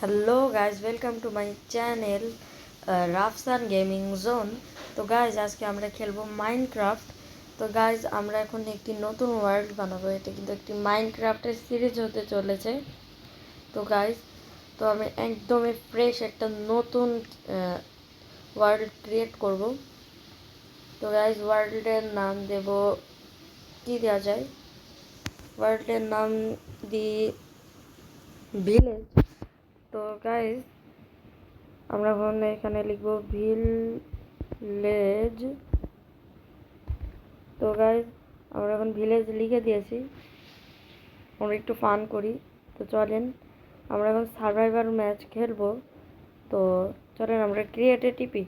Hello guys, welcome to my channel Rafsan gaming zone. তো guys, আজকে আমরা খেলবো মাইনক্রাফট। তো গাইজ, আমরা এখন একটি নতুন ওয়ার্ল্ড বানাবো। এটা কিন্তু একটি মাইনক্রাফটের সিরিজ হতে চলেছে। তো গাইজ, তো আমি একদমই ফ্রেশ একটা নতুন ওয়ার্ল্ড ক্রিয়েট করব। তো গাইজ, ওয়ার্ল্ডের নাম দেব, কি দেওয়া যায়? ওয়ার্ল্ডের নাম দিই ভিলেজ। তো গাইজ, আমরা এখন এখানে লিখব ভিলেজ। তো গাইজ, আমরা এখন ভিলেজ লিখে দিয়েছি। আমরা একটু ফান করি। তো চলেন, আমরা এখন সার্ভাইভার ম্যাচ খেলবো। তো চলেন আমরা ক্রিয়েটে টিপি।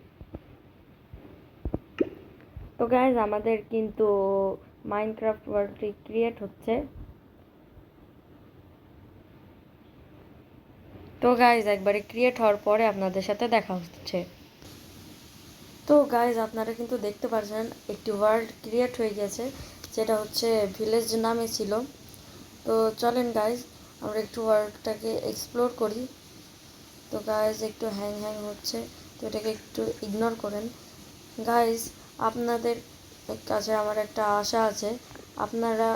তো গাইজ, আমাদের কিন্তু মাইনক্রাফট ওয়ার্ল্ডটি ক্রিয়েট হচ্ছে। তো গাইজ, একবারে ক্রিয়েট হওয়ার পরে আপনাদের সাথে দেখা হচ্ছে। তো গাইজ, আপনারা কিন্তু দেখতে পাচ্ছেন একটি ওয়ার্ল্ড ক্রিয়েট হয়ে গেছে, যেটা হচ্ছে ভিলেজ নামে ছিল। তো চলেন গাইজ, আমরা একটু ওয়ার্ল্ডটাকে এক্সপ্লোর করি। তো গাইজ, একটু হ্যাং হচ্ছে, তো এটাকে একটু ইগনোর করেন। গাইজ, আপনাদের কাছে আমার একটা আশা আছে, আপনারা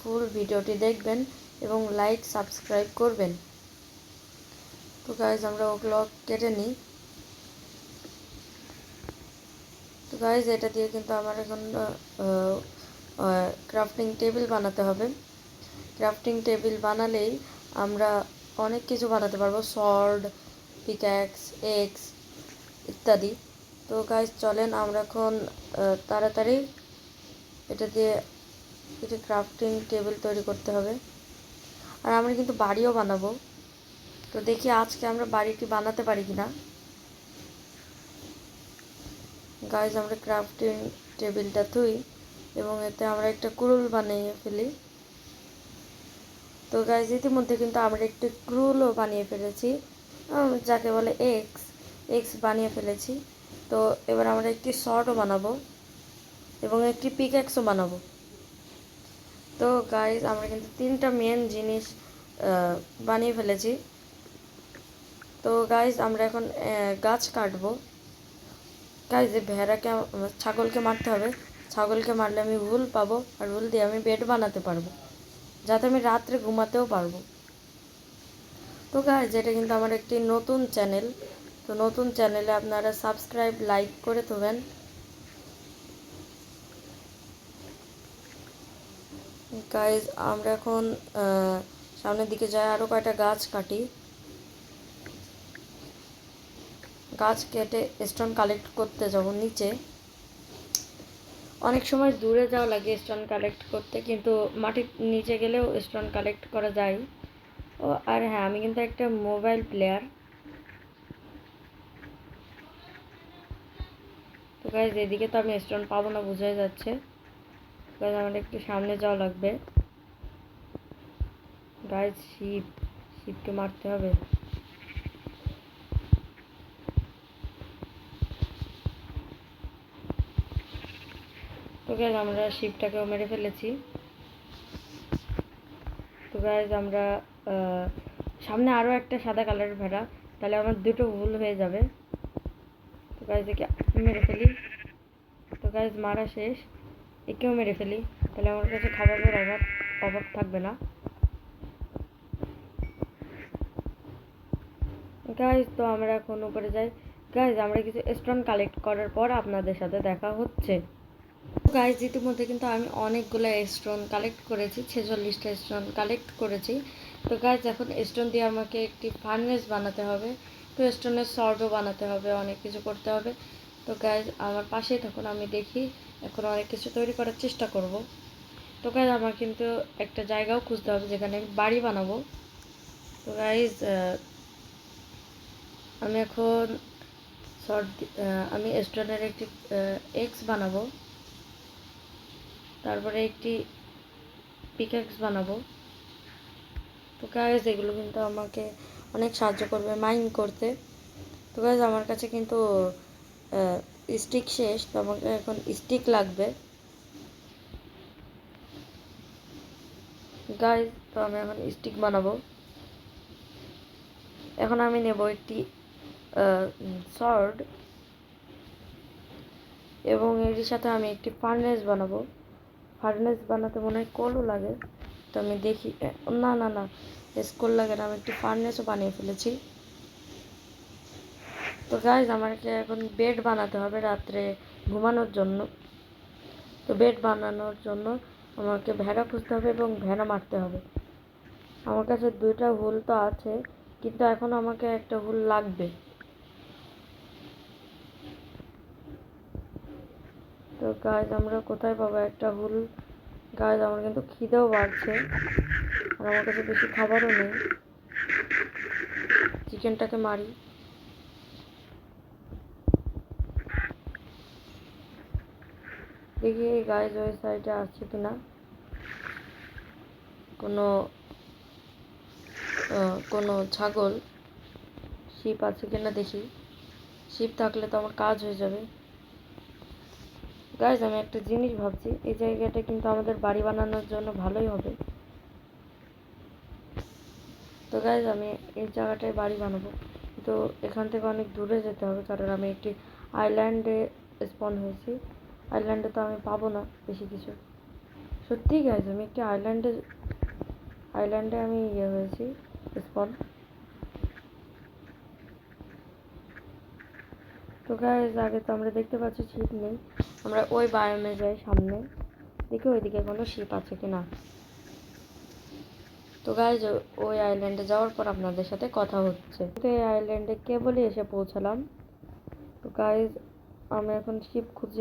ফুল ভিডিওটি দেখবেন এবং লাইক সাবস্ক্রাইব করবেন। তো গাইজ, আমরা ওগুলো কেটে নিই। তো গাইজ, এটা দিয়ে কিন্তু আমার এখন ক্রাফটিং টেবিল বানাতে হবে। ক্রাফটিং টেবিল বানালেই আমরা অনেক কিছু বানাতে পারবো, সর্ড, পিক্যাক্স, এক্স ইত্যাদি। তো গাইজ, চলেন আমরা এখন তাড়াতাড়ি এটা দিয়ে একটি ক্রাফটিং টেবিল তৈরি করতে হবে। আর আমরা কিন্তু বাড়িও বানাবো। তো দেখি আজকে আমরা বাড়িটি বানাতে পারি কিনা। গাইজ, আমরা ক্রাফটিং টেবিলটা থুই এবং এতে আমরা একটা কুড়ুল বানিয়ে ফেলি। তো গাইজ, ইতিমধ্যে কিন্তু আমরা একটি ক্রুলও বানিয়ে ফেলেছি, যাকে বলে এক্স এক্স বানিয়ে ফেলেছি। তো এবার আমরা একটি শর্টও বানাবো এবং একটি পিক্যাক্সও বানাবো। তো গাইজ, আমরা কিন্তু তিনটা মেন জিনিস বানিয়ে ফেলেছি। তো গাইজ, আমরা এখন গাছ কাটবো। গাইজ, ছাগলকে মারতে হবে। ছাগলকে মারলে আমি উল পাবো, আর উল দিয়ে আমি বেড বানাতে পারবো, যাতে আমি রাত্রে ঘুমাতেও পারবো। তো গাইজ, এটা কিন্তু আমার একটি নতুন চ্যানেল। তো নতুন চ্যানেলে আপনারা সাবস্ক্রাইব, লাইক করে দেবেন। গাইজ, আমরা এখন সামনের দিকে যাই, আরও কয়টা গাছ কাটি। গাছ কেটে স্টোন কালেক্ট করতে যাব নিচে। অনেক সময় দূরে যাওয়া লাগে স্টোন কালেক্ট করতে, কিন্তু মাটির নিচে গেলেও স্টোন কালেক্ট করা যায়। ও আর হ্যাঁ, আমি কিন্তু একটা মোবাইল প্লেয়ার। তো গাইজ, এদিকে তো আমি স্টোন পাবো না, বোঝাই যাচ্ছে। গাইজ, আমার একটু সামনে যাওয়া লাগবে। গাইজ, শিপকে মারতে হবে। তো গাইজ, আমরা শিপটাকেও মেরে ফেলেছি। তো গাইজ, আমরা সামনে আরও একটা সাদা কালারের ভেড়া, তাহলে আমার দুটো ভুল হয়ে যাবে। তো গাইজ, একে মেরে ফেলি। তো গাইজ, মারা শেষ। একেও মেরে ফেলি, তাহলে আমার কাছে খাবারের অভাব থাকবে না। গাইজ, তো আমরা এখন উপরে যাই। গাইজ, আমরা কিছু স্টোন কালেক্ট করার পর আপনাদের সাথে দেখা হচ্ছে। গাইজ, ইতিমধ্যে কিন্তু আমি অনেকগুলো স্টোন কালেক্ট করেছি, 46টা স্টোন কালেক্ট করেছি। তো গাইজ, এখন স্টোন দিয়ে আমাকে একটি ফার্নেস বানাতে হবে। তো স্টোনের সর্টও বানাতে হবে, অনেক কিছু করতে হবে। তো গাইজ, আমার পাশেই থাকুন, আমি দেখি এখন অনেক কিছু তৈরি করার চেষ্টা করব। তো গাইজ, আমার কিন্তু একটা জায়গাও খুঁজতে হবে যেখানে আমি বাড়ি বানাবো। তো গাইজ, আমি এখন আমি স্টোনের একটি এক্স বানাবো, তারপরে একটি পিক্যাক্স বানাবো। তো গাইজ, এগুলো কিন্তু আমাকে অনেক সাহায্য করবে মাইন করতে। তো গাইজ, আমার কাছে কিন্তু স্টিক শেষ, তো আমাকে এখন স্টিক লাগবে। গাইজ, তো আমি এখন স্টিক বানাবো। এখন আমি নেব একটি সর্ড, এবং এর সাথে আমি একটি ফার্নেস বানাবো। ফার্নেস বানাতে মনে হয় কোলও লাগে, তো আমি দেখি। না না না, স্কুল লাগে না, আমি একটি ফার্নেসও বানিয়ে ফেলেছি। তো গাইজ আমাকে এখন বেড বানাতে হবে রাত্রে ঘুমানোর জন্য। তো বেড বানানোর জন্য আমাকে ভেড়া খুঁজতে হবে এবং ভেড়া মারতে হবে। আমার কাছে 2টা হুল তো আছে, কিন্তু এখন আমাকে একটা হুল লাগবে। তো গাইজ আমরা কোথায় পাবো একটা হুল? গাইজ আমার কিন্তু খিদেও বাড়ছে, আর আমার কাছে বেশি খাবারও নেই। চিকেনটাকে মারি। দেখি গাইজ ওই সাইডে আছে কিনা কোনো ছাগল, শিপ আছে কিনা দেখি। শিপ থাকলে তো আমার কাজ হয়ে যাবে। গাইজ আমি একটা জিনিস ভাবছি, এই জায়গাটা কিন্তু আমাদের বাড়ি বানানোর জন্য ভালোই হবে। তো গাইজ আমি এই জায়গাটায় বাড়ি বানাবো, তো এখান থেকে অনেক দূরে যেতে হবে, কারণ আমি একটি আইল্যান্ডে স্পন হয়েছি। আইল্যান্ডে তো আমি পাবো না বেশি কিছু। সত্যি গাইজ আমি একটি আইল্যান্ডে আমি হয়েছি স্পন। তো গাইজ আগে তো আমরা দেখতে পাচ্ছি শিপ নেই, আমরা ওই বায়োমে যাই সামনে, দেখি ওইদিকে কোনো শিপ আছে কিনা। তো গাইজ ওই আইল্যান্ডে যাওয়ার পর আপনাদের সাথে কথা হচ্ছে। তো এই আইল্যান্ডে কেবলই এসে পৌঁছালাম। তো গাইজ আমি এখন শিপ খুঁজছি,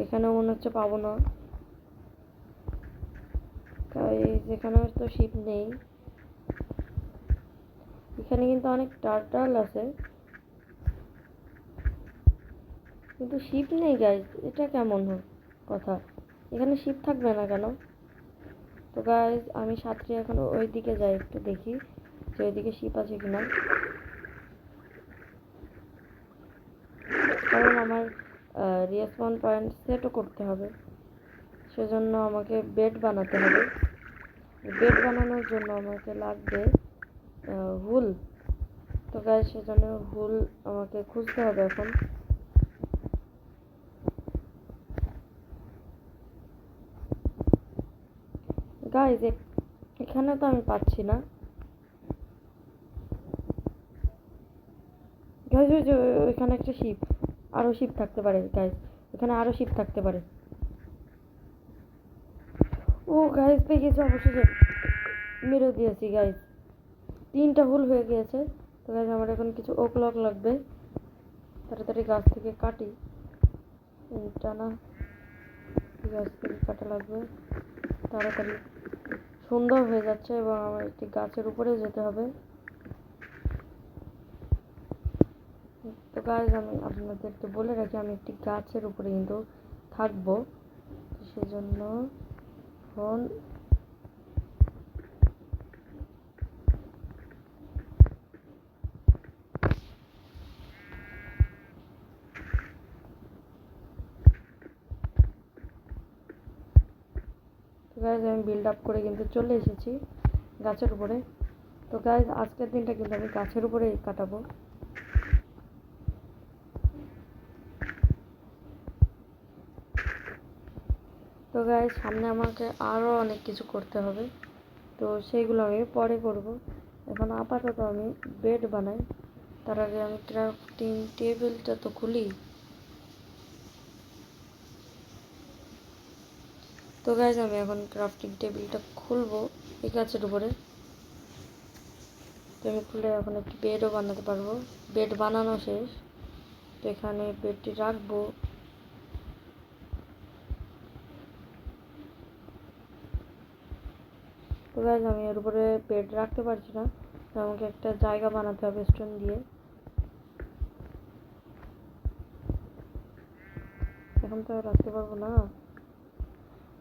এখানে মনে হচ্ছে পাবো না। গাইজ এখানে তো শিপ নেই। এখানে কিন্তু অনেক টার্টাল আছে, কিন্তু শিপ নেই গাইজ। এটা কেমন কথা? এখানে শিপ থাকবে না কেন? তো গাইজ আমি সাঁতরে এখন ওই দিকে যাই, একটু দেখি যে ওইদিকে শিপ আছে কিনা, কারণ আমার রিস্পন পয়েন্ট সেটও করতে হবে। সেজন্য আমাকে বেড বানাতে হবে। বেড বানানোর জন্য আমাকে লাগবে হুল। তো গাইজ সেজন্য হুল আমাকে খুঁজতে হবে এখন। গাইজ এখানে তো আমি পাচ্ছি না। গাইজ ওই যে ওইখানে একটা শিপ, আরও শিপ থাকতে পারে গাইজ, এখানে আরও শিপ থাকতে পারে। ও গাইজ পেয়ে গেছে, অবশেষে মেরে দিয়েছি গাইজ, 3টা হুল হয়ে গিয়েছে। তো গাইজ আমার এখন কিছু ওক লক লাগবে, তাড়াতাড়ি গাছ থেকে কাটি। এটা না, গাছ থেকে কাটা লাগবে তাড়াতাড়ি। সুন্দর হয়ে যাচ্ছে এবং আমার একটি গাছের উপরে যেতে হবে। তো গাইজ আমি আপনাদেরকে বলে রাখি, আমি একটি গাছের উপরে কিন্তু থাকবো, সেজন্য ফোন গাইজ আমি বিল্ড আপ করে কিন্তু চলে এসেছি গাছের উপরে। তো গাইজ আজকের দিনটা কিন্তু আমি গাছের উপরেই কাটাবো। তো গাইজ সামনে আমাকে আরও অনেক কিছু করতে হবে, তো সেইগুলো আমি পরে করব। এখন আপাতত আমি বেড বানাই, তার আগে আমি ক্রাফটিং টেবিলটা তো খুলি। তো গাইজ আমি এখন ক্রাফটিং টেবিলটা খুলবো এই গাছের উপরে। তো আমি খুলে এখন একটি বেডও বানাতে পারবো। বেড বানানো শেষ, তো এখানে বেডটি রাখবো। তো গাইজ আমি এর উপরে বেড রাখতে পারছি না, তো আমাকে একটা জায়গা বানাতে হবে স্টোন দিয়ে। এখন তো রাখতে পারবো না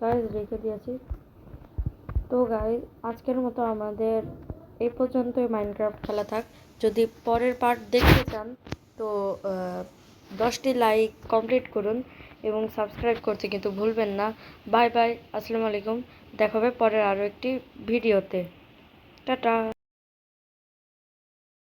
গাইজ, রেখে দিয়েছি। তো গাইজ আজকের মতো আমাদের এই পর্যন্তই মাইনক্রাফট খেলা থাক। যদি পরের পার্ট দেখতে চান তো 10টি লাইক কমপ্লিট করুন এবং সাবস্ক্রাইব করতে কিন্তু ভুলবেন না। বাই বাই, আসসালামু আলাইকুম, দেখা হবে পরের আরও একটি ভিডিওতে। টাটা।